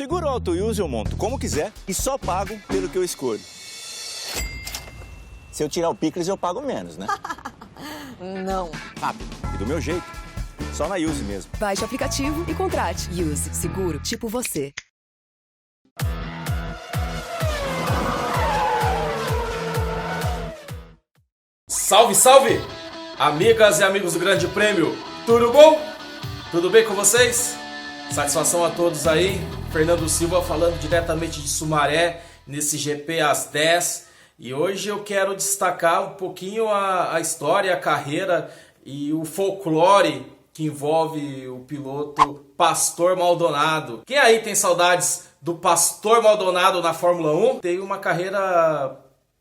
Seguro Auto Use eu monto como quiser e só pago pelo que eu escolho. Se eu tirar o picles, eu pago menos, né? Não. Rápido e do meu jeito. Só na Use mesmo. Baixe o aplicativo e contrate. Use. Seguro tipo você. Salve, salve! Amigas e amigos do Grande Prêmio, tudo bom? Tudo bem com vocês? Satisfação a todos aí. Fernando Silva falando diretamente de Sumaré, nesse GP às 10. E hoje eu quero destacar um pouquinho a história, a carreira e o folclore que envolve o piloto Pastor Maldonado. Quem aí tem saudades do Pastor Maldonado na Fórmula 1? Tem uma carreira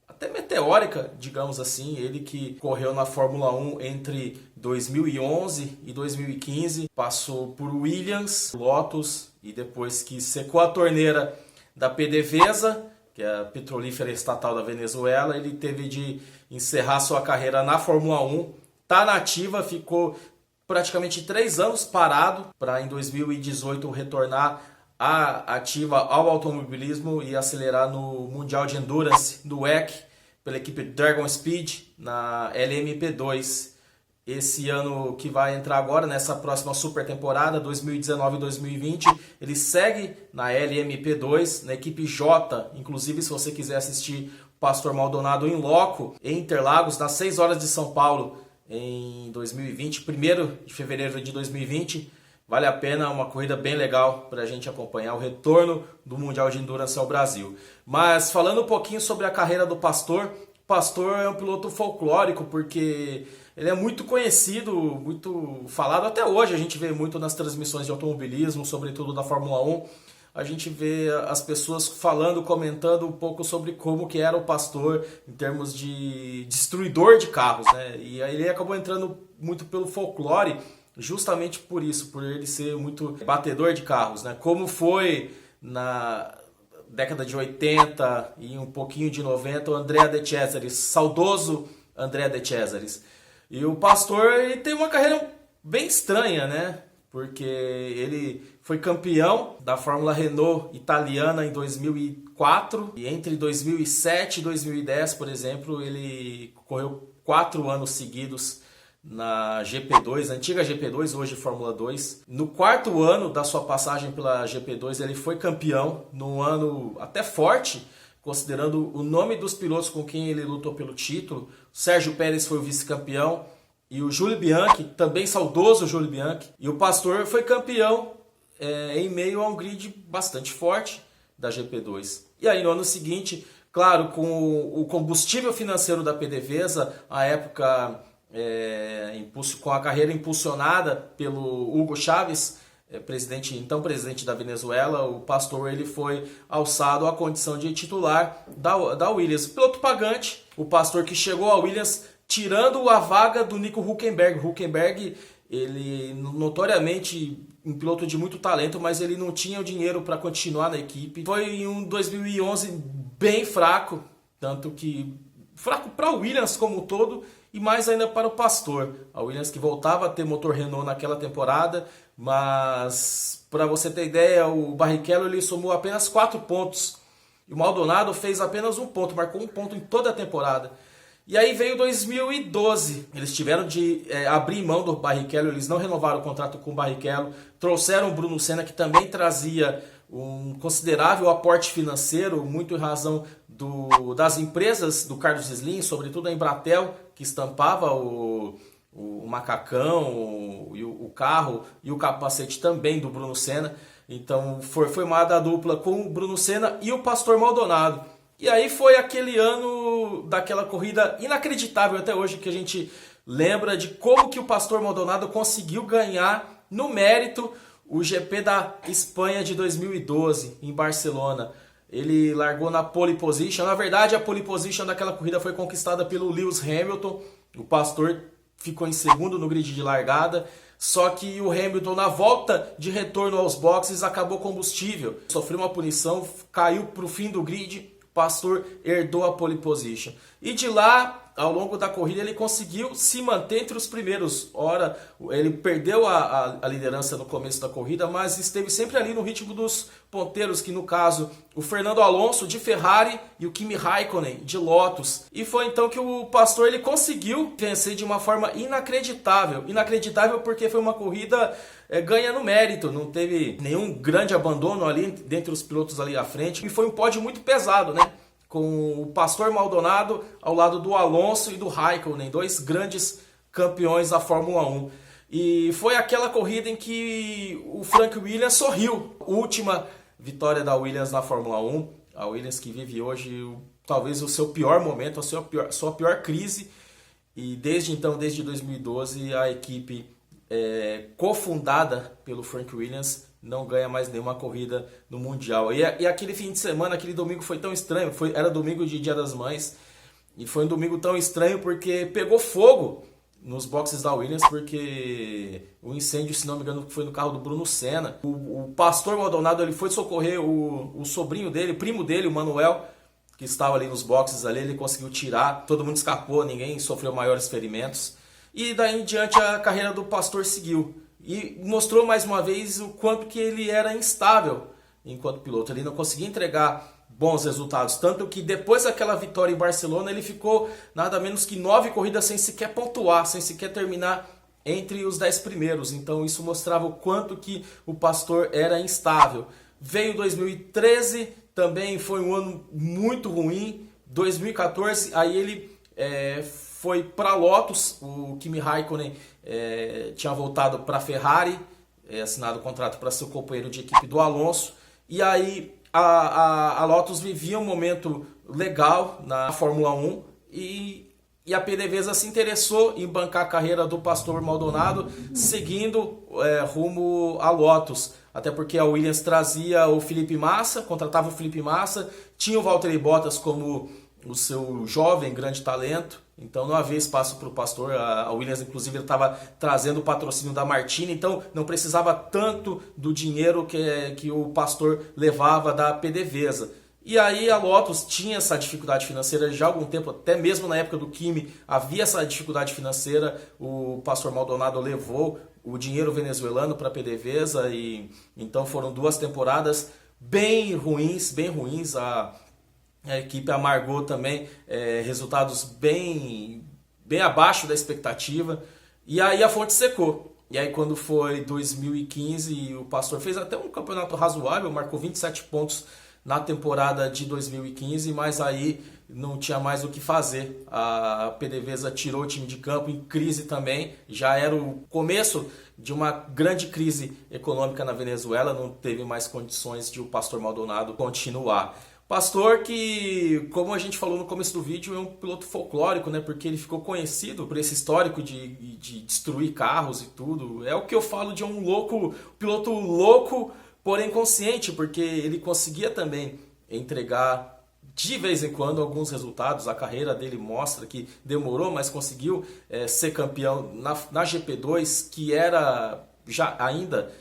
até meteórica, digamos assim. Ele que correu na Fórmula 1 entre 2011 e 2015, passou por Williams, Lotus e depois que secou a torneira da PDVSA, que é a petrolífera estatal da Venezuela, ele teve de encerrar sua carreira na Fórmula 1. Tá na ativa, ficou praticamente 3 anos parado para em 2018 retornar à ativa ao automobilismo e acelerar no Mundial de Endurance do WEC pela equipe Dragon Speed na LMP2. Esse ano que vai entrar agora, nessa próxima super temporada, 2019 e 2020, ele segue na LMP2, na equipe J. Inclusive, se você quiser assistir o Pastor Maldonado em loco, em Interlagos, nas 6 horas de São Paulo, em 2020, 1º de fevereiro de 2020, vale a pena, uma corrida bem legal para a gente acompanhar o retorno do Mundial de Endurance ao Brasil. Mas falando um pouquinho sobre a carreira do Pastor, o Pastor é um piloto folclórico porque ele é muito conhecido, muito falado até hoje. A gente vê muito nas transmissões de automobilismo, sobretudo da Fórmula 1. A gente vê as pessoas falando, comentando um pouco sobre como que era o Pastor em termos de destruidor de carros, né? E aí ele acabou entrando muito pelo folclore, justamente por isso, por ele ser muito batedor de carros, né? Como foi na década de 80 e um pouquinho de 90 o Andrea De Cesaris, saudoso Andrea De Cesaris. E o Pastor, ele tem uma carreira bem estranha, né? Porque ele foi campeão da Fórmula Renault italiana em 2004 e entre 2007 e 2010, por exemplo, ele correu 4 anos seguidos na GP2, a antiga GP2, hoje Fórmula 2. No 4º ano da sua passagem pela GP2, ele foi campeão, num ano até forte, considerando o nome dos pilotos com quem ele lutou pelo título. Sérgio Pérez foi o vice-campeão e o Júlio Bianchi, também saudoso Júlio Bianchi. E o Pastor foi campeão em meio a um grid bastante forte da GP2. E aí no ano seguinte, claro, com o combustível financeiro da PDVSA, à época com a carreira impulsionada pelo Hugo Chávez, então presidente da Venezuela, o Pastor ele foi alçado à condição de titular da Williams. Piloto pagante, o Pastor que chegou à Williams tirando a vaga do Nico Hülkenberg. Hülkenberg, ele notoriamente um piloto de muito talento, mas ele não tinha o dinheiro para continuar na equipe. Foi um 2011 bem fraco, tanto que fraco para o Williams como um todo e mais ainda para o Pastor. A Williams que voltava a ter motor Renault naquela temporada, mas para você ter ideia, o Barrichello ele somou apenas 4 pontos e o Maldonado fez apenas 1 ponto, marcou 1 ponto em toda a temporada. E aí veio 2012, eles tiveram de abrir mão do Barrichello, eles não renovaram o contrato com o Barrichello, trouxeram o Bruno Senna, que também trazia um considerável aporte financeiro, muito em razão das empresas do Carlos Slim, sobretudo a Embratel, que estampava o macacão, o carro e o capacete também do Bruno Senna. Então foi formada a dupla com o Bruno Senna e o Pastor Maldonado. E aí foi aquele ano daquela corrida inacreditável até hoje, que a gente lembra de como que o Pastor Maldonado conseguiu ganhar no mérito o GP da Espanha de 2012, em Barcelona. Ele largou na pole position. Na verdade, a pole position daquela corrida foi conquistada pelo Lewis Hamilton. O Pastor ficou em segundo no grid de largada. Só que o Hamilton, na volta de retorno aos boxes, acabou combustível. Sofreu uma punição, caiu para o fim do grid. Pastor herdou a pole position. E de lá, ao longo da corrida, ele conseguiu se manter entre os primeiros. Ora, ele perdeu a liderança no começo da corrida, mas esteve sempre ali no ritmo dos ponteiros, que no caso, o Fernando Alonso de Ferrari e o Kimi Raikkonen de Lotus. E foi então que o Pastor ele conseguiu vencer de uma forma inacreditável. Inacreditável porque foi uma corrida ganha no mérito, não teve nenhum grande abandono ali dentre os pilotos ali à frente. E foi um pódio muito pesado, né? Com o Pastor Maldonado ao lado do Alonso e do Raikkonen, dois grandes campeões da Fórmula 1. E foi aquela corrida em que o Frank Williams sorriu. Última vitória da Williams na Fórmula 1. A Williams que vive hoje talvez o seu pior momento, a sua pior crise. E desde então, desde 2012, a equipe cofundada pelo Frank Williams não ganha mais nenhuma corrida no Mundial. E aquele fim de semana, aquele domingo foi tão estranho. Era domingo de Dia das Mães. E foi um domingo tão estranho porque pegou fogo nos boxes da Williams, porque o incêndio, se não me engano, foi no carro do Bruno Senna. O Pastor Maldonado ele foi socorrer o sobrinho dele, primo dele, o Manuel, que estava ali nos boxes ali. Ele conseguiu tirar, todo mundo escapou, ninguém sofreu maiores ferimentos. E daí em diante a carreira do Pastor seguiu. E mostrou mais uma vez o quanto que ele era instável enquanto piloto. Ele não conseguia entregar bons resultados. Tanto que depois daquela vitória em Barcelona, ele ficou nada menos que 9 corridas sem sequer pontuar, sem sequer terminar entre os 10 primeiros. Então isso mostrava o quanto que o Pastor era instável. Veio 2013, também foi um ano muito ruim. 2014, aí ele foi para Lotus. O Kimi Raikkonen tinha voltado para a Ferrari, assinado o contrato para ser o companheiro de equipe do Alonso. E aí a Lotus vivia um momento legal na Fórmula 1 e a PDVSA se interessou em bancar a carreira do Pastor Maldonado, seguindo rumo a Lotus. Até porque a Williams trazia o Felipe Massa, contratava o Felipe Massa, tinha o Valtteri Bottas como o seu jovem grande talento, então não havia espaço para o Pastor. A Williams inclusive estava trazendo o patrocínio da Martini, então não precisava tanto do dinheiro que o Pastor levava da PDVSA. E aí a Lotus tinha essa dificuldade financeira já há algum tempo, até mesmo na época do Kimi havia essa dificuldade financeira. O Pastor Maldonado levou o dinheiro venezuelano para a PDVSA, e então foram 2 temporadas bem ruins. A equipe amargou também resultados bem abaixo da expectativa. E aí a fonte secou. E aí quando foi 2015, o Pastor fez até um campeonato razoável, marcou 27 pontos na temporada de 2015, mas aí não tinha mais o que fazer. A PDVSA tirou o time de campo em crise também. Já era o começo de uma grande crise econômica na Venezuela, não teve mais condições de o Pastor Maldonado continuar. Pastor que, como a gente falou no começo do vídeo, é um piloto folclórico, né? Porque ele ficou conhecido por esse histórico de destruir carros e tudo. É o que eu falo de um piloto louco, porém consciente, porque ele conseguia também entregar de vez em quando alguns resultados. A carreira dele mostra que demorou, mas conseguiu ser campeão na GP2, que era ainda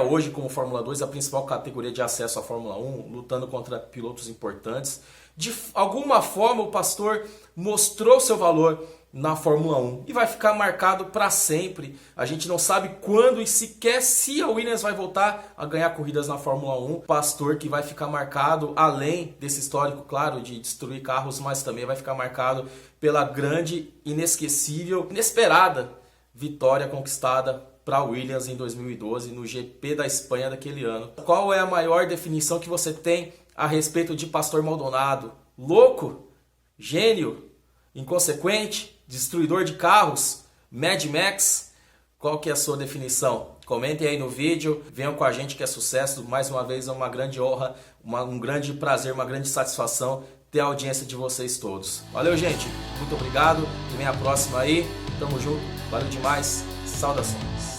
hoje como Fórmula 2 a principal categoria de acesso à Fórmula 1, lutando contra pilotos importantes. De alguma forma o Pastor mostrou seu valor na Fórmula 1 e vai ficar marcado para sempre. A gente não sabe quando e sequer se a Williams vai voltar a ganhar corridas na Fórmula 1. Pastor que vai ficar marcado, além desse histórico, claro, de destruir carros, mas também vai ficar marcado pela grande, inesquecível, inesperada vitória conquistada para a Williams em 2012 no GP da Espanha daquele ano. Qual é a maior definição que você tem a respeito de Pastor Maldonado? Louco? Gênio? Inconsequente? Destruidor de carros? Mad Max? Qual que é a sua definição? Comentem aí no vídeo, venham com a gente que é sucesso. Mais uma vez é uma grande honra, um grande prazer, uma grande satisfação ter a audiência de vocês todos. Valeu, gente. Muito obrigado. E vem a próxima aí. Tamo junto. Valeu demais. Saudações.